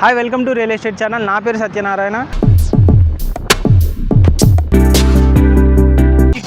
Hi welcome to real estate channel. నా పేరు Satyanarayana.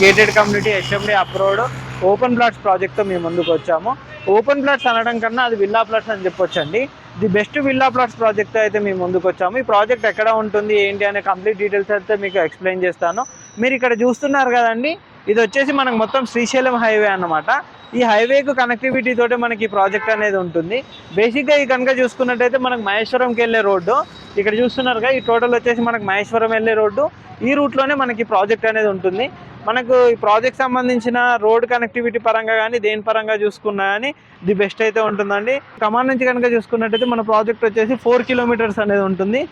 Gated community HMD approved open plots ప్రాజెక్ట్తో మేము ముందుకు వచ్చాము. ఓపెన్ ప్లాట్స్ అనడం కన్నా అది విల్లా ప్లాట్స్ అని చెప్పొచ్చండి. The best villa plots project అయితే మేము ముందుకు వచ్చాము. ఈ ప్రాజెక్ట్ ఎక్కడ ఉంటుంది ఏంటి అనే కంప్లీట్ డీటెయిల్స్ అయితే మీకు ఎక్స్ప్లెయిన్ చేస్తాను. మీరు ఇక్కడ చూస్తున్నారు కదండి, ఇది వచ్చేసి మనకు మొత్తం శ్రీశైలం హైవే అన్నమాట. ఈ హైవేకు కనెక్టివిటీ తోటి మనకి ఈ ప్రాజెక్ట్ అనేది ఉంటుంది. బేసిక్గా ఈ కనుక చూసుకున్నట్టయితే మనకు మహేశ్వరంకి వెళ్ళే రోడ్డు ఇక్కడ చూస్తున్నారుగా, ఈ టోటల్ వచ్చేసి మనకు మహేశ్వరం వెళ్ళే రోడ్డు. ఈ రూట్లోనే మనకి ప్రాజెక్ట్ అనేది ఉంటుంది. మనకు ఈ ప్రాజెక్ట్ సంబంధించిన రోడ్ కనెక్టివిటీ పరంగా కానీ దేని పరంగా చూసుకున్నా కానీ ది బెస్ట్ అయితే ఉంటుందండి. కమాన్ నుంచి కనుక చూసుకున్నట్టయితే మన ప్రాజెక్ట్ వచ్చేసి 4 కిలోమీటర్స్ అనేది ఉంటుంది.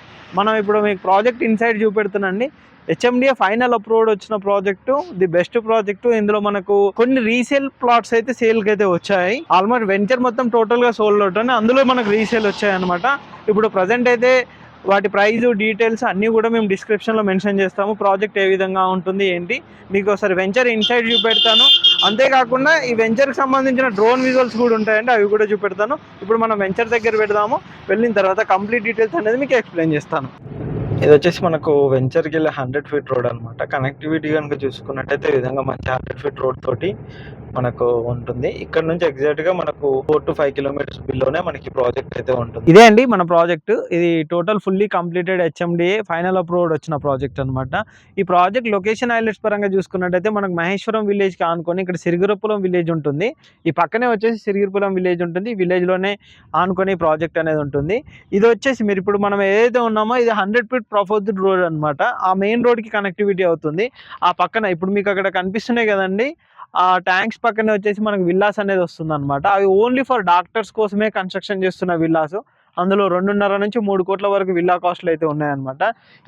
మనం ఇప్పుడు మీకు ప్రాజెక్ట్ ఇన్సైడ్ చూపెడుతున్నాండి. హెచ్ఎండిఏ ఫైనల్ అప్రూవ్డ్ వచ్చిన ప్రాజెక్టు, ది బెస్ట్ ప్రాజెక్టు. ఇందులో మనకు కొన్ని రీసేల్ ప్లాట్స్ అయితే సేల్కి అయితే వచ్చాయి. ఆల్మోస్ట్ వెంచర్ మొత్తం టోటల్గా సోల్డ్ అవుట్ అని అందులో మనకు రీసేల్ వచ్చాయి అనమాట. ఇప్పుడు ప్రజెంట్ అయితే వాటి ప్రైజు డీటెయిల్స్ అన్నీ కూడా మేము డిస్క్రిప్షన్లో మెన్షన్ చేస్తాము. ప్రాజెక్ట్ ఏ విధంగా ఉంటుంది ఏంటి మీకు ఒకసారి వెంచర్ ఇన్సైడ్ చూపెడతాను. అంతేకాకుండా ఈ వెంచర్కి సంబంధించిన డ్రోన్ విజువల్స్ కూడా ఉంటాయండి, అవి కూడా చూపెడతాను. ఇప్పుడు మనం వెంచర్ దగ్గర పెడదాము. వెళ్ళిన తర్వాత కంప్లీట్ డీటెయిల్స్ అనేది మీకు ఎక్స్ప్లెయిన్ చేస్తాను. ఇది వచ్చేసి మనకు వెంచర్కి వెళ్ళే 100 ఫీట్ రోడ్ అనమాట. కనెక్టివిటీ కనుక చూసుకున్నట్టయితే ఈ విధంగా మంచి 100 ఫీట్ రోడ్ తోటి మనకు ఉంటుంది. ఇక్కడ నుంచి ఎగ్జాక్ట్ గా మనకు 4 to 5 కిలోమీటర్స్ బిల్లోనే మనకి ప్రాజెక్ట్ అయితే ఉంటుంది. ఇదే అండి మన ప్రాజెక్ట్. ఇది total fully completed HMDA final approved వచ్చిన ప్రాజెక్ట్ అనమాట. ఈ ప్రాజెక్ట్ లొకేషన్ హైలైట్స్ పరంగా చూసుకున్నట్టయితే మనకు మహేశ్వరం విలేజ్ కి ఆనుకొని ఇక్కడ సిరిగిరపురం విలేజ్ ఉంటుంది. ఈ పక్కనే వచ్చేసి సిరిగిరపురం విలేజ్ ఉంటుంది. ఈ విలేజ్ లోనే ఆనుకొని ప్రాజెక్ట్ అనేది ఉంటుంది. ఇది వచ్చేసి మీరు ఇప్పుడు మనం ఏదైతే ఉన్నామో ఇది 100 ఫీట్ ప్రపోజ్డ్ రోడ్ అనమాట. ఆ మెయిన్ రోడ్ కి కనెక్టివిటీ అవుతుంది. ఆ పక్కన ఇప్పుడు మీకు అక్కడ కనిపిస్తున్నాయి కదండి, ఆ ట్యాంక్స్ పక్కనే వచ్చేసి మనకు విల్లాస్ అనేది వస్తుంది అనమాట. అవి ఓన్లీ ఫర్ డాక్టర్స్ కోసమే కన్స్ట్రక్షన్ చేస్తున్న విల్లాస్. అందులో 2.5 నుంచి 3 కోట్ల వరకు విల్లా కాస్ట్లు అయితే ఉన్నాయన్నమాట.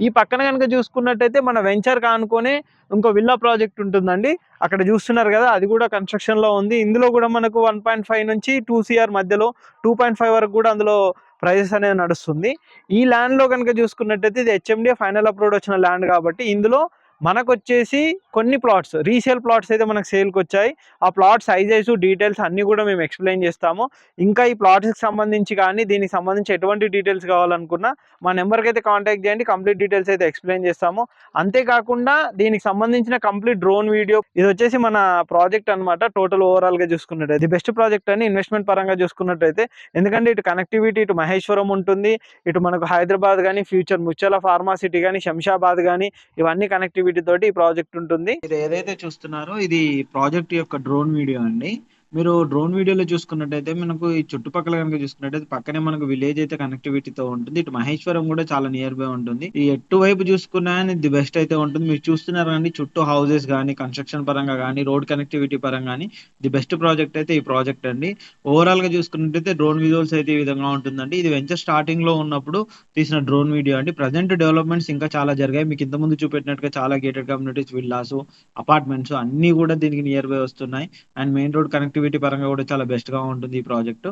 ఈ పక్కన కనుక చూసుకున్నట్టయితే మన వెంచర్ కానుకొని ఇంకో విల్లా ప్రాజెక్ట్ ఉంటుందండి. అక్కడ చూస్తున్నారు కదా, అది కూడా కన్స్ట్రక్షన్లో ఉంది. ఇందులో కూడా మనకు 1.5 నుంచి 2 CR మధ్యలో 2.5 వరకు కూడా అందులో ప్రైజెస్ అనేది నడుస్తుంది. ఈ ల్యాండ్లో కనుక చూసుకున్నట్టయితే ఇది హెచ్ఎండిఏ ఫైనల్ అప్రూవ్డ్ వచ్చిన ల్యాండ్ కాబట్టి ఇందులో మనకు వచ్చేసి కొన్ని ప్లాట్స్ రీసేల్ ప్లాట్స్ అయితే మనకు సేల్కి వచ్చాయి. ఆ ప్లాట్ సైజెస్ డీటెయిల్స్ అన్నీ కూడా మేము ఎక్స్ప్లెయిన్ చేస్తాము. ఇంకా ఈ ప్లాట్స్కి సంబంధించి కానీ దీనికి సంబంధించి ఎటువంటి డీటెయిల్స్ కావాలనుకున్నా మా నెంబర్కి అయితే కాంటాక్ట్ చేయండి. కంప్లీట్ డీటెయిల్స్ అయితే ఎక్స్ప్లెయిన్ చేస్తాము. అంతేకాకుండా దీనికి సంబంధించిన కంప్లీట్ డ్రోన్ వీడియో, ఇది వచ్చేసి మన ప్రాజెక్ట్ అనమాట. టోటల్ ఓవరాల్గా చూసుకున్నట్టయితే ది బెస్ట్ ప్రాజెక్ట్ అని ఇన్వెస్ట్మెంట్ పరంగా చూసుకున్నట్టయితే, ఎందుకంటే ఇటు కనెక్టివిటీ ఇటు మహేశ్వరం ఉంటుంది, ఇటు మనకు హైదరాబాద్ కానీ ఫ్యూచర్ ముచ్చల ఫార్మా సిటీ కానీ శంషాబాద్ కానీ ఇవన్నీ కనెక్టివిటీ తోటి ఈ ప్రాజెక్ట్ ఉంటుంది. మీరు ఏదైతే చూస్తున్నారో ఇది ప్రాజెక్ట్ యొక్క డ్రోన్ వీడియో అండి. మీరు డ్రోన్ వీడియోలో చూసుకున్నట్టయితే మనకు ఈ చుట్టుపక్కల కనుక చూసుకున్నట్టయితే పక్కనే మనకు విలేజ్ అయితే కనెక్టివిటీతో ఉంటుంది. ఇటు మహేశ్వరం కూడా చాలా నియర్ బై ఉంటుంది. ఈ ఎటు వైపు చూసుకున్నా ది బెస్ట్ అయితే ఉంటుంది. మీరు చూస్తున్నారు కానీ చుట్టూ హౌసెస్ కానీ కన్స్ట్రక్షన్ పరంగా కానీ రోడ్ కనెక్టివిటీ పరంగా కానీ ది బెస్ట్ ప్రాజెక్ట్ అయితే ఈ ప్రాజెక్ట్ అండి. ఓవరాల్ గా చూసుకున్నట్టయితే డ్రోన్ విజువల్స్ అయితే ఈ విధంగా ఉంటుందండి. ఇది వెంచర్ స్టార్టింగ్ లో ఉన్నప్పుడు తీసిన డ్రోన్ వీడియో అండి. ప్రజెంట్ డెవలప్మెంట్స్ ఇంకా చాలా జరిగాయి. మీకు ఇంతకుముందు చూపెట్టినట్టుగా చాలా గేటెడ్ కమ్యూనిటీస్, విల్లాస్, అపార్ట్మెంట్స్ అన్ని కూడా దీనికి నియర్ బై వస్తున్నాయి. అండ్ మెయిన్ రోడ్ కనెక్టివిటీ పరంగా కూడా చాలా బెస్ట్ గా ఉంటుంది ఈ ప్రాజెక్టు.